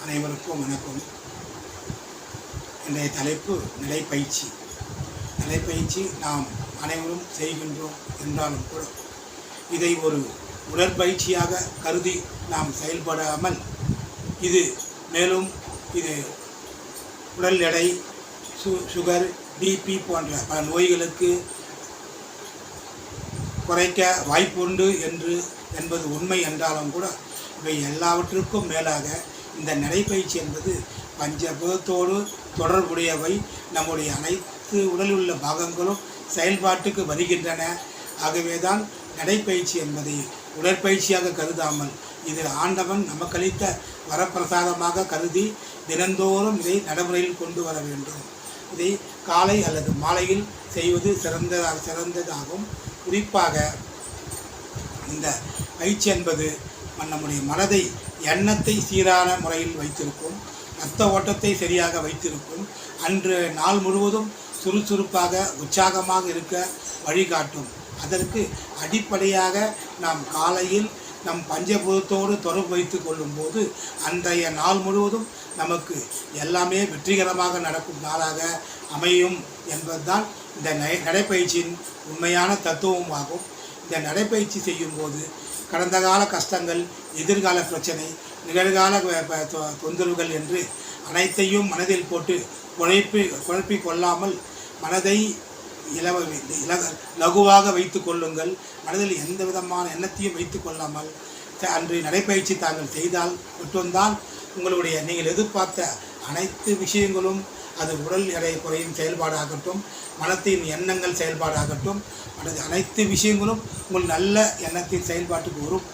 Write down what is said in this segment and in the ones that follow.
அனைவருக்கும் வணக்கம். இன்றைய தலைப்பு நடைப்பயிற்சி. நடைப்பயிற்சி நாம் அனைவரும் செய்கின்றோம் என்றாலும் கூட இதை ஒரு உடற்பயிற்சியாக கருதி நாம் செயல்படாமல் இது மேலும் இது உடல் எடை, சுகர், பிபி போன்ற பல நோய்களுக்கு குறைக்க வாய்ப்புண்டு என்பது உண்மை என்றாலும் கூட இவை எல்லாவற்றிற்கும் மேலாக இந்த நடைப்பயிற்சி என்பது பஞ்சபூதத்தோடு தொடர்புடையவை. நம்முடைய அனைத்து உடலில் உள்ள பாகங்களும் செயல்பாட்டுக்கு வருகின்றன. ஆகவே தான் நடைப்பயிற்சி என்பதை உடற்பயிற்சியாக கருதாமல் இது ஆண்டவன் நமக்களித்த வரப்பிரசாதமாக கருதி தினந்தோறும் இதை நடைமுறையில் கொண்டு வர வேண்டும். இதை காலை அல்லது மாலையில் செய்வது சிறந்ததாகும். குறிப்பாக இந்த பயிற்சி என்பது நம்முடைய மனதை, எண்ணத்தை சீரான முறையில் வைத்திருக்கும், இரத்த ஓட்டத்தை சரியாக வைத்திருக்கும், அன்று நாள் முழுவதும் சுறுசுறுப்பாக உற்சாகமாக இருக்க வழிகாட்டும். அதற்கு அடிப்படையாக நாம் காலையில் நம் பஞ்சபூதத்தோடு தொடர்பு வைத்து கொள்ளும்போது அன்றைய நாள் முழுவதும் நமக்கு எல்லாமே வெற்றிகரமாக நடக்கும் நாளாக அமையும் என்பதுதான் இந்த நடைப்பயிற்சியின் உண்மையான தத்துவமாகும். இந்த நடைப்பயிற்சி செய்யும்போது கடந்த கால கஷ்டங்கள், எதிர்கால பிரச்சனை, நிகழ்கால தொந்தரவுகள் என்று அனைத்தையும் மனதில் போட்டு குழப்பி கொள்ளாமல் மனதை லகுவாக வைத்து கொள்ளுங்கள். மனதில் எந்த விதமான எண்ணத்தையும் வைத்து கொள்ளாமல் அன்று நடைப்பயிற்சி தாங்கள் செய்தால் மட்டும்தான் உங்களுடைய நீங்கள் எதிர்பார்த்த அனைத்து விஷயங்களும், அது உடல் எடை குறையும் செயல்பாடாகட்டும், மனத்தின் எண்ணங்கள் செயல்பாடாகட்டும், அனைத்து விஷயங்களும் உங்கள் நல்ல எண்ணத்தின் செயல்பாட்டுக்கு வரும்.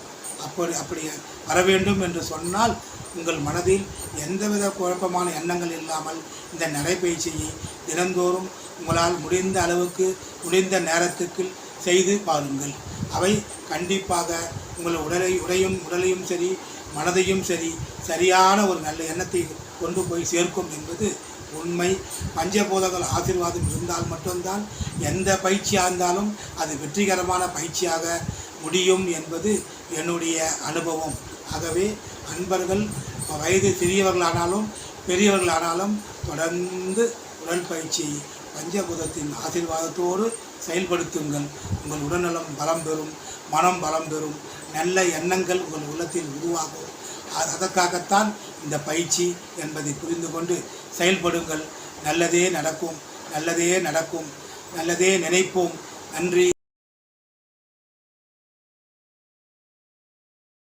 அப்படி வர வேண்டும் என்று சொன்னால் உங்கள் மனதில் எந்தவித குழப்பமான எண்ணங்கள் இல்லாமல் இந்த நடைப்பயிற்சியை தினந்தோறும் உங்களால் முடிந்த அளவுக்கு முடிந்த நேரத்துக்கு செய்து பாருங்கள். அவை கண்டிப்பாக உங்கள் உடலையும் சரி, மனதையும் சரி, சரியான ஒரு நல்ல எண்ணத்தை கொண்டு போய் சேர்க்கும் என்பது உண்மை. பஞ்சபூதங்கள் ஆசீர்வாதம் இருந்தால் மட்டும்தான் எந்த பயிற்சியாக இருந்தாலும் அது வெற்றிகரமான பயிற்சியாக முடியும் என்பது என்னுடைய அனுபவம். ஆகவே அன்பர்கள் வயது சிறியவர்களானாலும் பெரியவர்களானாலும் தொடர்ந்து உடற்பயிற்சியை பஞ்சபூதத்தின் ஆசீர்வாதத்தோடு செயல்படுத்துங்கள். உங்கள் உடல்நலம் பலம் பெறும், மனம் பலம் பெறும், நல்ல எண்ணங்கள் உங்கள் உள்ளத்தில் உருவாகும். அதற்காகத்தான் இந்த பயிற்சி என்பதை புரிந்து கொண்டு செயல்படுங்கள். நல்லதே நடக்கும், நல்லதே நடக்கும், நல்லதே நினைப்போம். நன்றி.